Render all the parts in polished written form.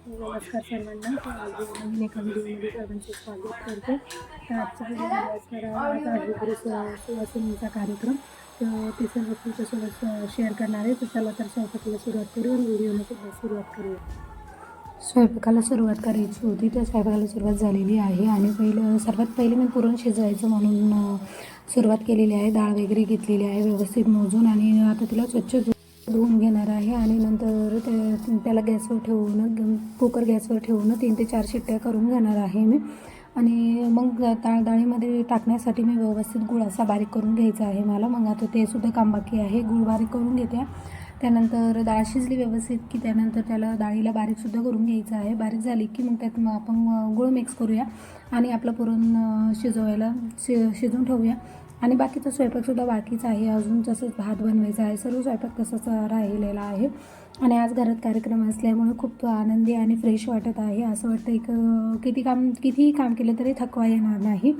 नमस्कार सर्वांना. तर आज नवीन एका व्हिडिओमध्ये सर्वांचे स्वागत करते. तर आजच्या व्हिडिओमध्ये आज आहे सुवासिनीचा कार्यक्रम. तर ते सर्व तुमच्यासोबत शेअर करणार आहे. तर चला तर स्वयंपाकाला सुरुवात करू आणि व्हिडिओला सुद्धा सुरुवात करूया. स्वयंपाकाला सुरुवात करायची होती तर स्वयंपाकाला सुरुवात झालेली आहे आणि सर्वात पहिले मी पुरण शिजवायचं म्हणून सुरुवात केलेली आहे. डाळ वगैरे घेतलेली आहे व्यवस्थित मोजून आणि आता तिला स्वच्छ धुवून घेणार आहे आणि नंतर त्याला गॅसवर ठेवून कुकर गॅसवर ठेवून 3 ते 4 शिट्ट्या करून घेणार आहे मी. आणि मग डाळीमध्ये टाकण्यासाठी मी व्यवस्थित गूळ असा बारीक करून घ्यायचा आहे मला. मग आता ते सुद्धा काम बाकी आहे. गूळ बारीक करून घेते. त्यानंतर डाळ शिजली व्यवस्थित की त्यानंतर त्याला डाळीला बारीकसुद्धा करून घ्यायचं आहे. बारीक झाली की मग त्यात आपण गूळ मिक्स करूया आणि आपलं पुरण शिजवून ठेवूया. आणि बाकीचा स्वयंपाकसुद्धा बाकीच आहे. अजून तसंच भात बनवायचा आहे. सर्व स्वयंपाक तसंच राहिलेला आहे. आणि आज घरात कार्यक्रम असल्यामुळे खूप आनंदी आणि फ्रेश वाटत आहे. असं वाटतं कितीही काम केलं तरी थकवा येणार नाही.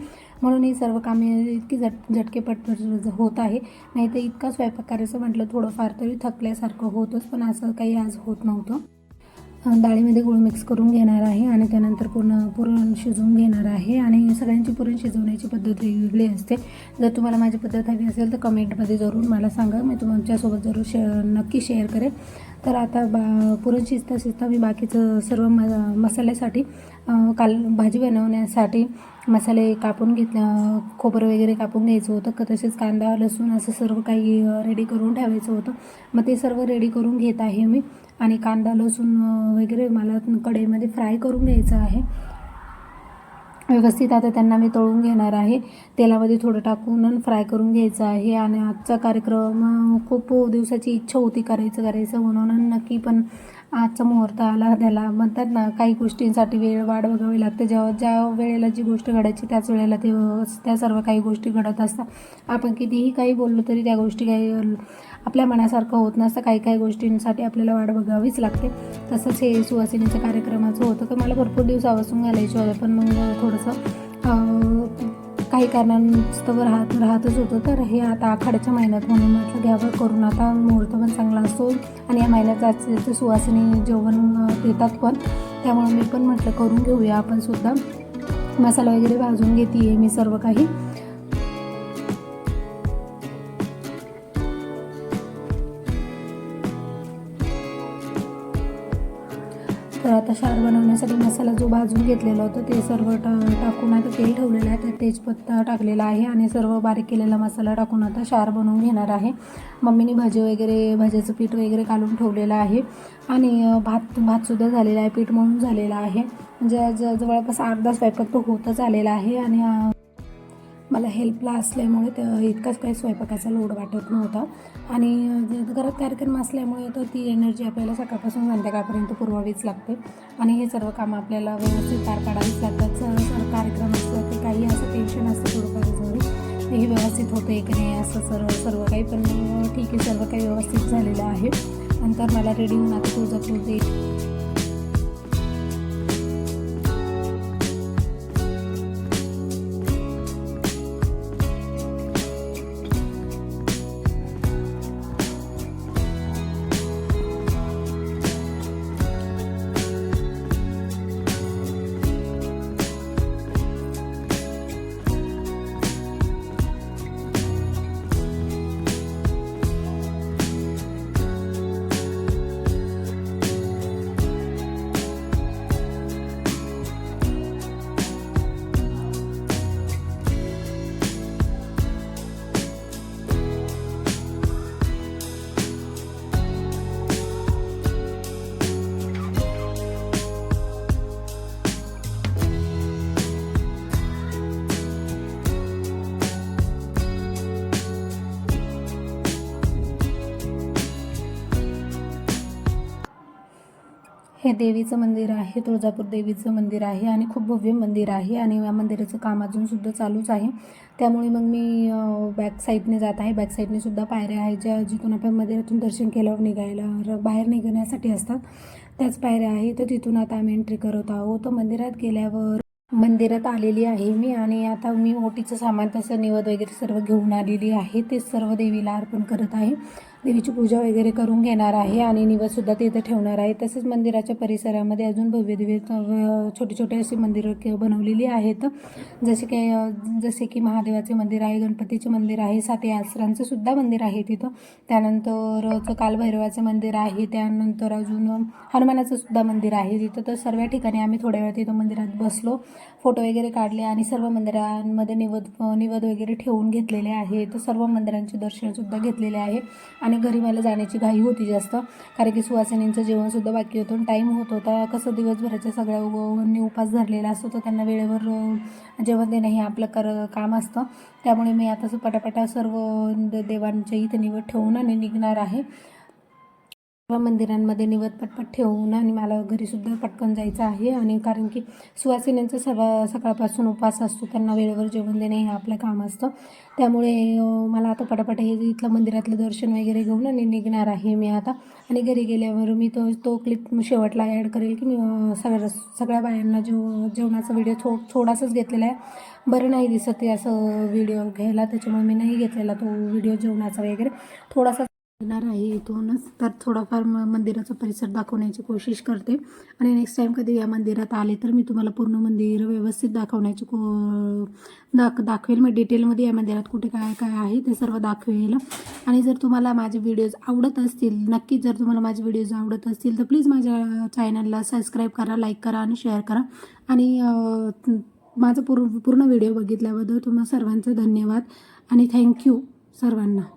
म्हणून ही सर्व कामे इतकी झटकेपट होत आहे. नाही तर इतका स्वयंपाक करायचं म्हटलं थोडंफार तरी थकल्यासारखं होतंच, पण असं काही आज होत नव्हतं. डाळीमध्ये गूळ मिक्स करून घेणार आहे आणि त्यानंतर पुरण शिजवून घेणार आहे. आणि सगळ्यांची पुरण शिजवण्याची पद्धत वेगवेगळी असते. जर तुम्हाला माझी पद्धत हवी असेल तर कमेंटमध्ये जरूर मला सांगा. मी तुमच्यासोबत जरूर नक्की शेअर करेन. तर आता पुरण शिजता मी बाकीचं सर्व मसाल्यासाठी भाजी बनवण्यासाठी मसाले कापून खोबरं वगैरे कापून घ्यायचं होतं. तसेच कांदा लसूण असं सर्व काही रेडी करून ठेवायचं होतं. मग ते सर्व रेडी करून घेत आहे मी. आणि कांदा लसूण वगैरे मला कढईमध्ये फ्राय करून घ्यायचं आहे व्यवस्थित. आता त्यांना मी तळून घेणार आहे. तेलामध्ये थोडं टाकून फ्राय करून घ्यायचं आहे. आणि आजचा कार्यक्रम खूप दिवसाची इच्छा होती करायचं म्हणून नक्की, पण आजचा मुहूर्त आला. त्याला म्हणतात ना, काही गोष्टींसाठी वाट बघावी लागते. ज्या वेळेला जी गोष्ट घडायची त्याच वेळेला त्या सर्व काही गोष्टी घडत असतात. आपण कितीही काही बोललो तरी त्या गोष्टी काही आपल्या मनासारखं होत नसतं. काही गोष्टींसाठी आपल्याला वाट बघावीच लागते. तसंच हे सुवासिनीच्या कार्यक्रमाचं होतं. तर मला भरपूर दिवसापासून घालायचं होतं, पण मग थोडंसं काही कारणास्तव राहतच होतं. तर हे आता आखाड्याच्या महिन्यात म्हणून म्हटलं घ्यावं करून. आता मुहूर्त पण चांगला असतो आणि या महिन्यात जायचं सुवासिनी जेवण देतात पण, त्यामुळे मी पण म्हटलं करून घेऊया आपण सुद्धा. मसाला वगैरे भाजून घेते मी सर्व काही. तर आता शार बनवण्यासाठी मसाला जो भाजून घेतलेला होता ते सर्व टाकून आता तेल ठेवलेलं आहे. तर तेजपत्ता टाकलेला आहे आणि सर्व बारीक केलेला मसाला टाकून आता शार बनवून घेणार आहे. मम्मीने भाज्याचं पीठ वगैरे घालून ठेवलेलं आहे. आणि भातसुद्धा झालेला आहे. पीठ मळून झालेलं आहे. म्हणजे जवळपास अर्धा स्वयंपाक तो होतच आलेला आहे. आणि मला हेल्पला असल्यामुळे इतकाच काही स्वयंपाकाचा लोड वाटत नव्हता. आणि घरात कार्यक्रम असल्यामुळे तर ती एनर्जी आपल्याला सकाळपासून संध्याकाळपर्यंत पुरवावीच लागते. आणि हे सर्व कामं आपल्याला व्यवस्थित पार पाडावीच लागतात. कार्यक्रम असलं ते काही असं टेन्शन असतं थोडंफार जरी हे व्यवस्थित होतं आहे की नाही असं सर्व काही. पण ठीक आहे, सर्व काही व्यवस्थित झालेलं आहे. नंतर मला रेडी होऊन आता तुळजापूर दे हे देवीचं मंदिर आहे. तुळजापूर देवीचं मंदिर आहे आणि खूप भव्य मंदिर आहे. आणि या मंदिराचं काम अजूनसुद्धा चालूच आहे. त्यामुळे मग मी बॅक साईडने जात आहे. बॅक साईडने सुद्धा पायऱ्या आहेत जिथून आपण मंदिरातून दर्शन केल्यावर बाहेर निघण्यासाठी असतात त्याच पायऱ्या आहेत. तर तिथून आता आम्ही एंट्री करत आहोत. मंदिरात गेल्यावर मंदिरात आलेली आहे मी. आणि आता मी ओटीचं सामान तसं निवद वगैरे सर्व घेऊन आलेली आहे. ते सर्व देवीला अर्पण करत आहे. देवीची पूजा वगैरे करून घेणार आहे आणि निवेदसुद्धा तिथे ठेवणार आहे. तसेच मंदिराच्या परिसरामध्ये अजून भव्य दिव्य छोटे छोटे अशी मंदिरं बनवलेली आहेत, जसे की महादेवाचे मंदिर आहे, गणपतीचे मंदिर आहे, 7 आसरांचं सुद्धा मंदिर आहे तिथं. त्यानंतर कालभैरवाचं मंदिर आहे, त्यानंतर अजून हनुमानाचं सुद्धा मंदिर आहे तिथं. तर सर्व ठिकाणी आम्ही थोड्या वेळ तिथं मंदिरात बसलो, फोटो वगैरे काढले आणि सर्व मंदिरांमध्ये निवेद वगैरे ठेवून घेतलेले आहे. तर सर्व मंदिरांचे दर्शनसुद्धा घेतलेले आहे आणि घरी मला जाण्याची घाई होती जास्त, कारण की सुवासिनींचं जेवणसुद्धा बाकी होतं, टाईम होत होता. कसं दिवसभराच्या सगळ्या उपास धरलेला असतो, तर त्यांना वेळेवर जेवण देणं हे आपलं काम असतं. त्यामुळे मी आता पटापटा सर्व देवांच्या इथे निवेद ठेवून आणि निघणार आहे. सर्व मंदिरांमध्ये निवेद पटपट ठेवून आणि मला घरीसुद्धा पटकन जायचं आहे. आणि कारण की सुवासिनींचं सकाळपासून उपवास असतो, त्यांना वेळेवर जेवण देणे हे आपलं काम असतं. त्यामुळे मला आता पटापट हे इथलं मंदिरातलं दर्शन वगैरे घेऊन आणि निघणार आहे मी आता. आणि घरी गेल्यावर मी तो क्लिप शेवटला ॲड करेल की मी सगळ्या बायांना जेवणाचा व्हिडिओ थोडासाच घेतलेला आहे, बरं नाही दिसत ते असं व्हिडिओ घ्यायला, त्याच्यामुळे मी नाही घेतलेला तो व्हिडिओ जेवणाचा वगैरे. थोडासा येणार आहे इथूनच, तर थोडाफार मंदिराचा परिसर दाखवण्याची कोशिश करते. आणि नेक्स्ट टाईम कधी या मंदिरात आले तर मी तुम्हाला पूर्ण मंदिर व्यवस्थित दाखवण्याची दाखवेल. मी डिटेलमध्ये या मंदिरात कुठे काय काय आहे ते सर्व दाखवेल. आणि जर तुम्हाला माझे व्हिडिओज आवडत असतील, नक्कीच जर तुम्हाला माझे व्हिडिओज आवडत असतील तर प्लीज माझ्या चॅनलला सबस्क्राईब करा, लाईक करा आणि शेअर करा. आणि माझं पूर्ण व्हिडिओ बघितल्याबद्दल तुम्हा सर्वांचं धन्यवाद आणि थँक्यू सर्वांना.